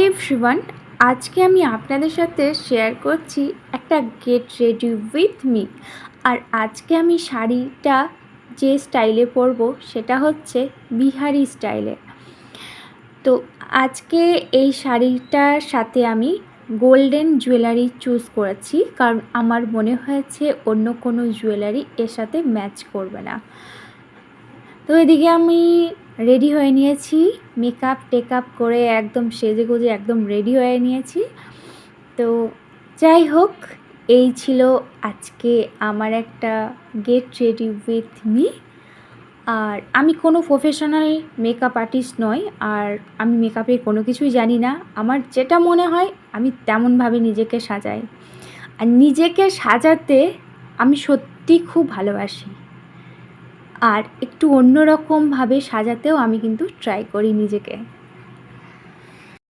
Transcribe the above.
Everyone, আজকে আমি আপনাদের সাথে শেয়ার করছি একটা গেট রেডি উইথ মি। আর আজকে আমি শাড়িটা যে স্টাইলে পরবো সেটা হচ্ছে বিহারি স্টাইলে। তো আজকে এই শাড়িটার সাথে আমি গোল্ডেন জুয়েলারি চুজ করেছি, কারণ আমার মনে হয়েছে অন্য কোনো জুয়েলারি এর সাথে ম্যাচ করবে না। তো এদিকে আমি রেডি হয়ে নিয়েছি, মেকআপ টেকআপ করে একদম সেজেগুজে একদম রেডি হয়ে নিয়েছি। তো যাই হোক, এই ছিল আজকে আমার একটা গেট রেডি উইথ মি। আর আমি কোনো প্রফেশনাল মেকআপ আর্টিস্ট নই, আর আমি মেকআপের কোনো কিছুই জানি না। আমার যেটা মনে হয় আমি তেমনভাবে নিজেকে সাজাই, আর নিজেকে সাজাতে আমি সত্যি খুব ভালোবাসি। আর একটু অন্যরকমভাবে সাজাতেও আমি কিন্তু ট্রাই করি নিজেকে।